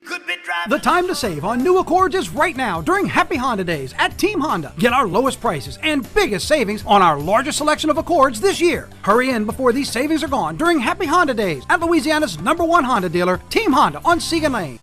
could be driving. The time to save on new Accords is right now during Happy Honda Days at Team Honda. Get our lowest prices and biggest savings on our largest selection of Accords this year. Hurry in before these savings are gone during Happy Honda Days at Louisiana's #1 Honda dealer, Team Honda on Segan Lane.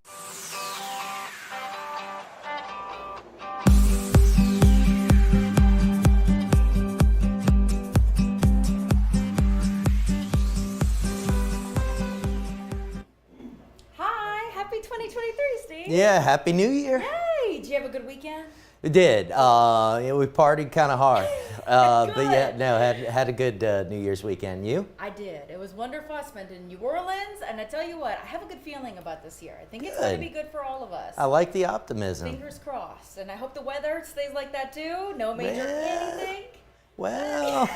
Happy 2023, Steve. Yeah, Happy New Year. Hey, did you have a good weekend? We did. Yeah, we partied kind of hard. But yeah, no, had a good New Year's weekend. You? I did. It was wonderful. I spent in New Orleans, and I tell you what, I have a good feeling about this year. I think it's going to be good for all of us. I like the optimism. Fingers crossed. And I hope the weather stays like that too. No major anything. Well,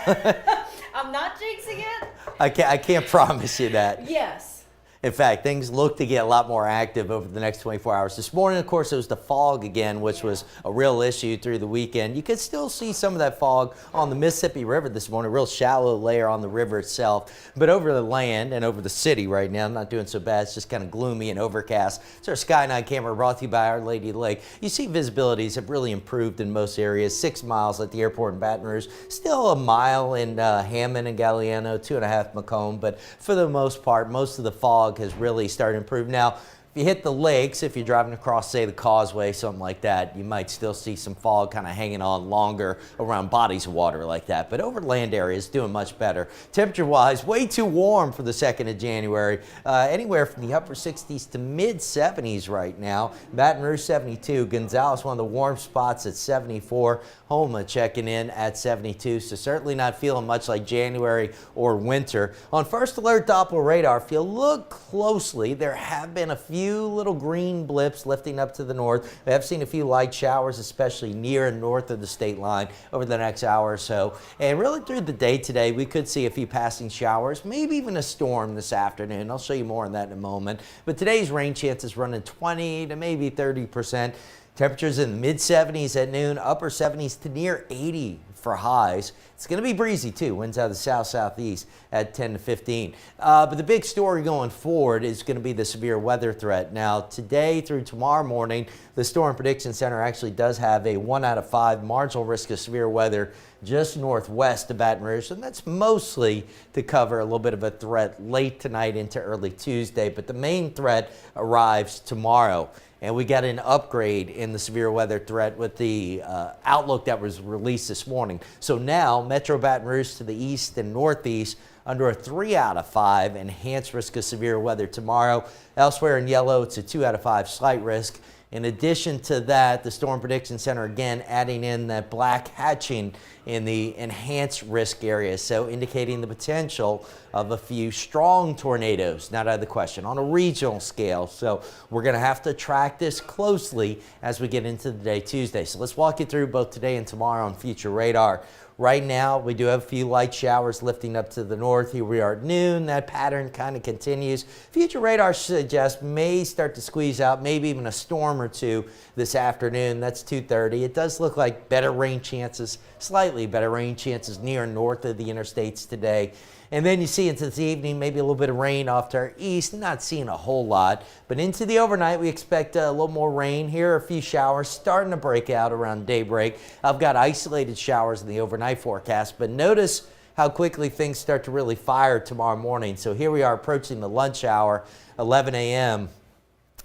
I'm not jinxing it. I can't promise you that. Yes. In fact, things look to get a lot more active over the next 24 hours. This morning, of course, it was the fog again, which was a real issue through the weekend. You could still see some of that fog on the Mississippi River this morning, a real shallow layer on the river itself. But over the land and over the city right now, not doing so bad. It's just kind of gloomy and overcast. It's our Sky 9 camera brought to you by Our Lady Lake. You see visibilities have really improved in most areas. 6 miles at the airport in Baton Rouge. Still a mile in Hammond and Galliano, 2.5 Macomb. But for the most part, most of the fog has really started to improve. Now, if you hit the lakes, if you're driving across, say, the causeway, something like that, you might still see some fog kind of hanging on longer around bodies of water like that. But over land areas, doing much better. Temperature-wise, way too warm for the 2nd of January. Anywhere from the upper 60s to mid-70s right now. Baton Rouge, 72. Gonzales, one of the warm spots at 74. Homa checking in at 72. So certainly not feeling much like January or winter. On first alert Doppler radar, if you look closely, there have been a few little green blips lifting up to the north. We have seen a few light showers, especially near and north of the state line over the next hour or so. And really through the day today, we could see a few passing showers, maybe even a storm this afternoon. I'll show you more on that in a moment. But today's rain chances running 20 to maybe 30%. Temperatures in the mid-70s at noon, upper 70s to near 80 for highs. It's going to be breezy too. Winds out of the south-southeast at 10 to 15. But the big story going forward is going to be the severe weather threat. Now, today through tomorrow morning, the Storm Prediction Center actually does have a 1 out of 5 marginal risk of severe weather just northwest of Baton Rouge, and that's mostly to cover a little bit of a threat late tonight into early Tuesday. But the main threat arrives tomorrow. And we got an upgrade in the severe weather threat with the outlook that was released this morning. So now Metro Baton Rouge to the east and northeast under a 3 out of 5 enhanced risk of severe weather tomorrow. Elsewhere in yellow, it's a 2 out of 5 slight risk. In addition to that, the Storm Prediction Center again adding in that black hatching in the enhanced risk area, so indicating the potential of a few strong tornadoes, not out of the question, on a regional scale. So we're going to have to track this closely as we get into the day Tuesday. So let's walk you through both today and tomorrow on future radar. Right now, we do have a few light showers lifting up to the north. Here we are at noon. That pattern kind of continues. Future radar suggests may start to squeeze out, maybe even a storm or two this afternoon. That's 2:30. It does look like better rain chances, slightly better rain chances near and north of the interstates today. And then you see into this evening, maybe a little bit of rain off to our east. Not seeing a whole lot. But into the overnight, we expect a little more rain. Here are a few showers starting to break out around daybreak. I've got isolated showers in the overnight forecast. But notice how quickly things start to really fire tomorrow morning. So here we are approaching the lunch hour, 11 a.m.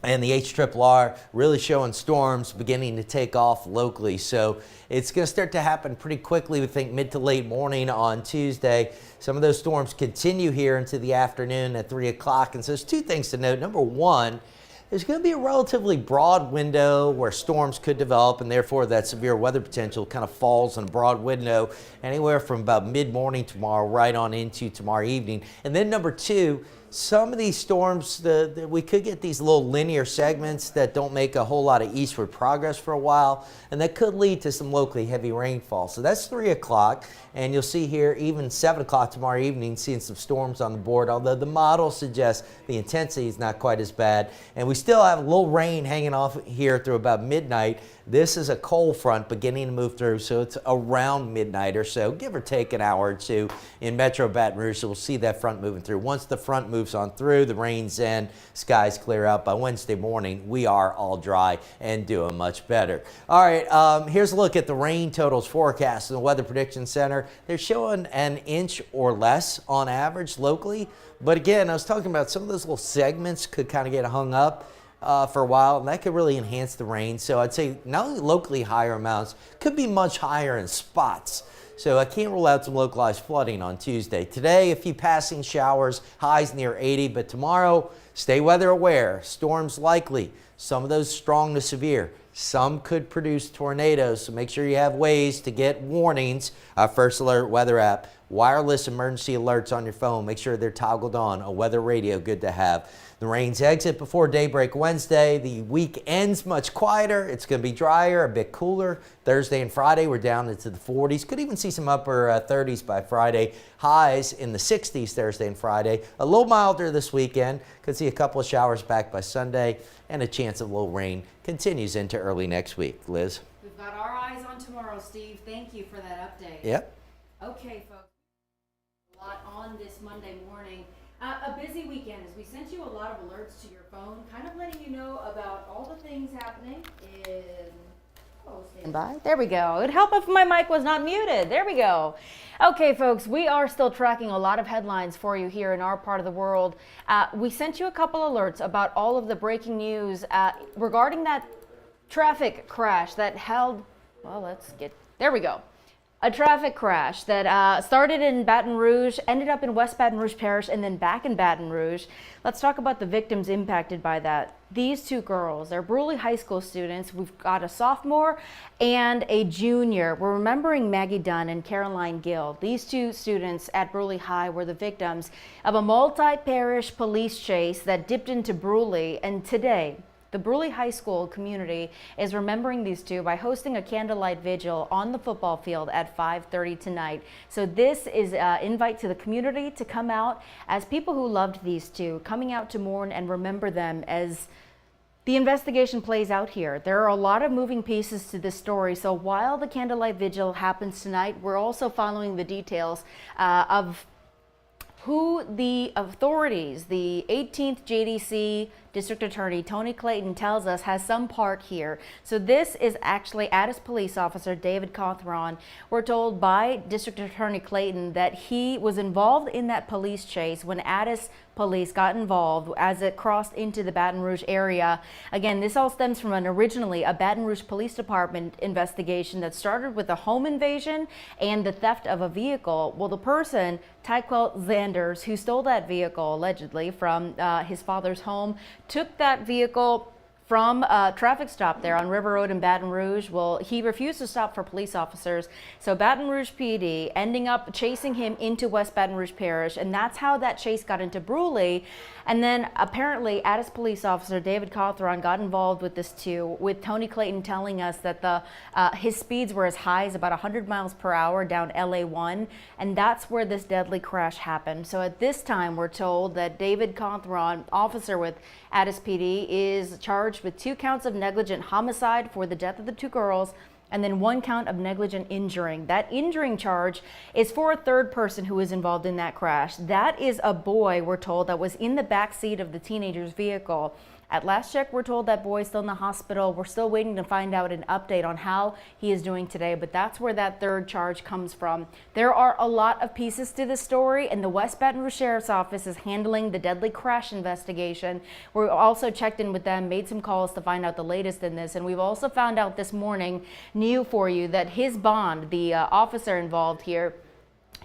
And the HRRR really showing storms beginning to take off locally. So it's going to start to happen pretty quickly, we think, mid to late morning on Tuesday. Some of those storms continue here into the afternoon at 3 o'clock. And so there's two things to note. Number one, there's going to be a relatively broad window where storms could develop, and therefore that severe weather potential kind of falls in a broad window anywhere from about mid-morning tomorrow right on into tomorrow evening. And then number two, some of these storms, we could get these little linear segments that don't make a whole lot of eastward progress for a while, and that could lead to some locally heavy rainfall. So that's 3 o'clock, and you'll see here even 7 o'clock tomorrow evening seeing some storms on the board, although the model suggests the intensity is not quite as bad. And we still have a little rain hanging off here through about midnight. This is a cold front beginning to move through, so it's around midnight or so, give or take an hour or two in Metro Baton Rouge. So we'll see that front moving through. Once the front moves on through, the rain's in, skies clear out. By Wednesday morning, we are all dry and doing much better. All right, here's a look at the rain totals forecast in the Weather Prediction Center. They're showing an inch or less on average locally. But again, I was talking about some of those little segments could kind of get hung up for a while, and that could really enhance the rain. So I'd say not only locally higher amounts, could be much higher in spots. So I can't rule out some localized flooding on Tuesday. Today, a few passing showers, highs near 80, but tomorrow, stay weather aware. Storms likely, some of those strong to severe. Some could produce tornadoes, so make sure you have ways to get warnings. First Alert weather app, wireless emergency alerts on your phone. Make sure they're toggled on. A weather radio, good to have. The rains exit before daybreak Wednesday. The week ends much quieter. It's going to be drier, a bit cooler. Thursday and Friday, we're down into the 40s. Could even see some upper 30s by Friday. Highs in the 60s Thursday and Friday. A little milder this weekend. Could see a couple of showers back by Sunday. And a chance of low rain continues into early next week. Liz? We've got our eyes on tomorrow, Steve. Thank you for that update. Yep. Okay, folks. A lot on this Monday morning. A busy weekend as we sent you a lot of alerts to your phone, kind of letting you know about all the things happening in... Oh, stand by. There we go. It'd help if my mic was not muted. There we go. Okay, folks, we are still tracking a lot of headlines for you here in our part of the world. We sent you a couple alerts about all of the breaking news regarding that traffic crash that held... Well, let's get... There we go. A traffic crash that started in Baton Rouge, ended up in West Baton Rouge Parish, and then back in Baton Rouge. Let's talk about the victims impacted by that. These two girls, they're Bruley High School students. We've got a sophomore and a junior. We're remembering Maggie Dunn and Caroline Gill. These two students at Bruley High were the victims of a multi-parish police chase that dipped into Bruley, and today, the Bruley High School community is remembering these two by hosting a candlelight vigil on the football field at 5:30 tonight. So this is an invite to the community to come out as people who loved these two, coming out to mourn and remember them as the investigation plays out here. There are a lot of moving pieces to this story. So while the candlelight vigil happens tonight, we're also following the details of who the authorities, the 18th JDC District Attorney Tony Clayton tells us has some part here. So this is actually Addis Police Officer David Cawthron. We're told by District Attorney Clayton that he was involved in that police chase when Addis Police got involved as it crossed into the Baton Rouge area. Again, this all stems from originally a Baton Rouge Police Department investigation that started with a home invasion and the theft of a vehicle. Well, the person, Tyquel Zanders, who stole that vehicle allegedly from his father's home, took that vehicle from a traffic stop there on River Road in Baton Rouge. Well, he refused to stop for police officers. So Baton Rouge PD ending up chasing him into West Baton Rouge Parish, and that's how that chase got into Bruley. And then apparently Addis Police Officer David Cawthron got involved with this too, with Tony Clayton telling us that his speeds were as high as about 100 miles per hour down LA1, and that's where this deadly crash happened. So at this time, we're told that David Cawthron, officer with Addis PD, is charged with 2 counts of negligent homicide for the death of the 2 girls, and then 1 count of negligent injuring. That injuring charge is for a third person who was involved in that crash. That is a boy, we're told, that was in the back seat of the teenager's vehicle. At last check, we're told that boy is still in the hospital. We're still waiting to find out an update on how he is doing today, but that's where that third charge comes from. There are a lot of pieces to this story, and the West Baton Rouge Sheriff's Office is handling the deadly crash investigation. We also checked in with them, made some calls to find out the latest in this, and we've also found out this morning, new for you, that his bond, the officer involved here,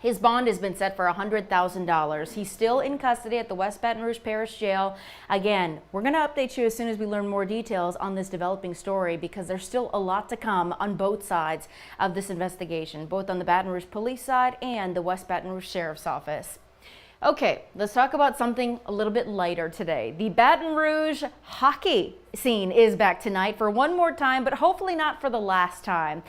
his bond has been set for $100,000. He's still in custody at the West Baton Rouge Parish Jail. Again, we're going to update you as soon as we learn more details on this developing story, because there's still a lot to come on both sides of this investigation, both on the Baton Rouge police side and the West Baton Rouge Sheriff's Office. Okay, let's talk about something a little bit lighter today. The Baton Rouge hockey scene is back tonight for one more time, but hopefully not for the last time.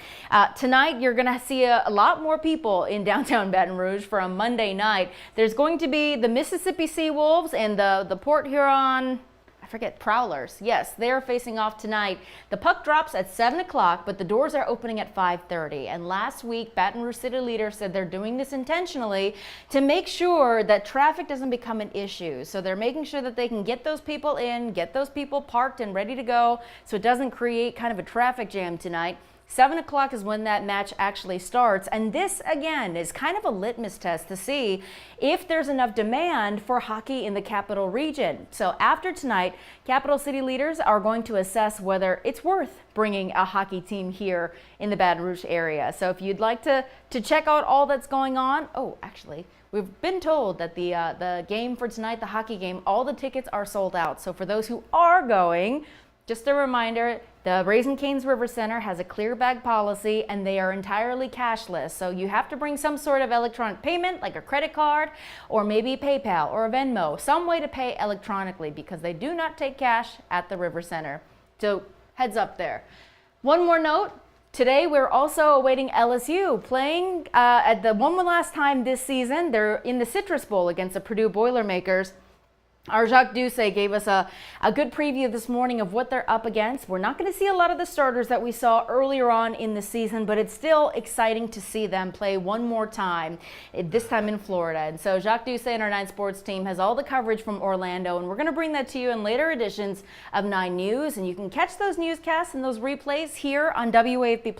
Tonight, you're going to see a lot more people in downtown Baton Rouge for a Monday night. There's going to be the Mississippi Sea Wolves and the Port Huron, I Prowlers. Yes, they are facing off tonight. The puck drops at 7 o'clock, but the doors are opening at 5:30. And last week, Baton Rouge City Leaders said they're doing this intentionally to make sure that traffic doesn't become an issue. So they're making sure that they can get those people in, get those people parked and ready to go, so it doesn't create kind of a traffic jam tonight. 7 o'clock is when that match actually starts. And this, again, is kind of a litmus test to see if there's enough demand for hockey in the Capital Region. So after tonight, Capital City Leaders are going to assess whether it's worth bringing a hockey team here in the Baton Rouge area. So if you'd like to check out all that's going on, actually, we've been told that the game for tonight, the hockey game, all the tickets are sold out. So for those who are going, just a reminder, the Raising Cane's River Center has a clear bag policy and they are entirely cashless. So you have to bring some sort of electronic payment like a credit card or maybe PayPal or a Venmo, some way to pay electronically because they do not take cash at the River Center. So heads up there. One more note. Today, we're also awaiting LSU playing at the one last time this season. They're in the Citrus Bowl against the Purdue Boilermakers. Our Jacques Doucet gave us a good preview this morning of what they're up against. We're not going to see a lot of the starters that we saw earlier on in the season, but it's still exciting to see them play one more time, this time in Florida. And so Jacques Doucet and our 9 Sports team has all the coverage from Orlando, and we're going to bring that to you in later editions of 9 News. And you can catch those newscasts and those replays here on WAFB+.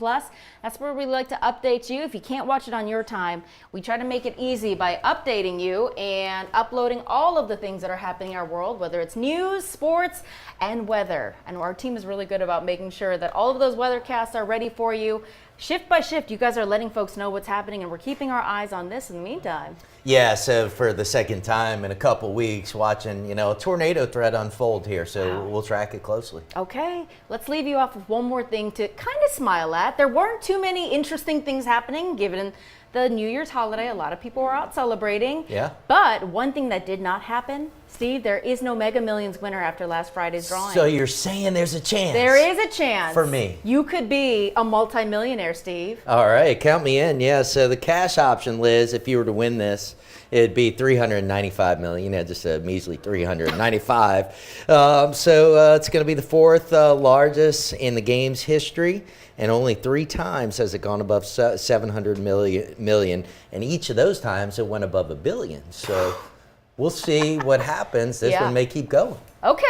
That's where we like to update you. If you can't watch it on your time, we try to make it easy by updating you and uploading all of the things that are happening in our world, whether it's news, sports, and weather. And our team is really good about making sure that all of those weathercasts are ready for you. Shift by shift, you guys are letting folks know what's happening, and we're keeping our eyes on this in the meantime. Yeah, so for the second time in a couple weeks, watching, a tornado threat unfold here, so we'll track it closely. Okay, let's leave you off with one more thing to kind of smile at. There weren't too many interesting things happening, given the New Year's holiday. A lot of people were out celebrating. Yeah. But one thing that did not happen, Steve, there is no Mega Millions winner after last Friday's drawing. So you're saying there's a chance? There is a chance. For me. You could be a multimillionaire, Steve. All right, count me in. Yeah, so the cash option, Liz, if you were to win this, it'd be $395 million. Just a measly 395. So it's going to be the 4th largest in the game's history, and only 3 times has it gone above 700 million, and each of those times it went above $1 billion. So we'll see what happens. This one may keep going. Okay.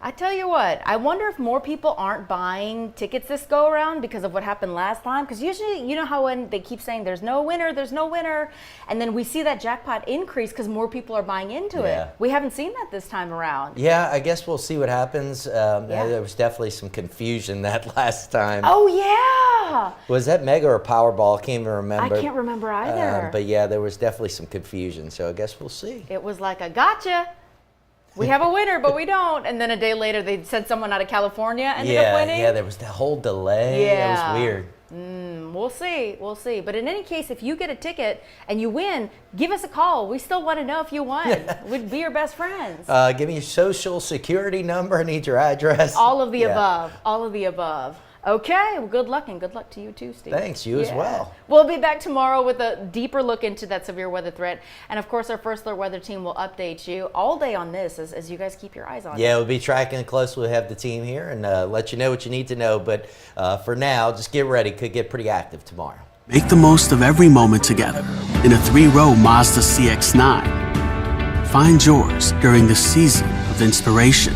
I tell you what, I wonder if more people aren't buying tickets this go around because of what happened last time. Because usually, you know how when they keep saying there's no winner, and then we see that jackpot increase because more people are buying into it. We haven't seen that this time around. Yeah, I guess we'll see what happens. There was definitely some confusion that last time. Oh, yeah. Was that Mega or Powerball? I can't even remember. I can't remember either. But yeah, there was definitely some confusion. So I guess we'll see. It was like a gotcha. We have a winner, but we don't. And then a day later, they said someone out of California ended up winning. Yeah, there was the whole delay. Yeah. It was weird. We'll see. But in any case, if you get a ticket and you win, give us a call. We still want to know if you won. We'd be your best friends. Give me your social security number. I need your address. All of the above. All of the above. Okay, well, good luck, and good luck to you too, Steve. Thanks, you as well. We'll be back tomorrow with a deeper look into that severe weather threat. And of course, our First Alert Weather team will update you all day on this as you guys keep your eyes on it. Yeah, we'll be tracking it closely. We'll have the team here and let you know what you need to know. But for now, just get ready. Could get pretty active tomorrow. Make the most of every moment together in a 3-row Mazda CX-9. Find yours during the season of inspiration.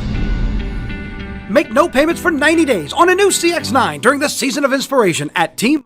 Make no payments for 90 days on a new CX-9 during the season of inspiration at Team.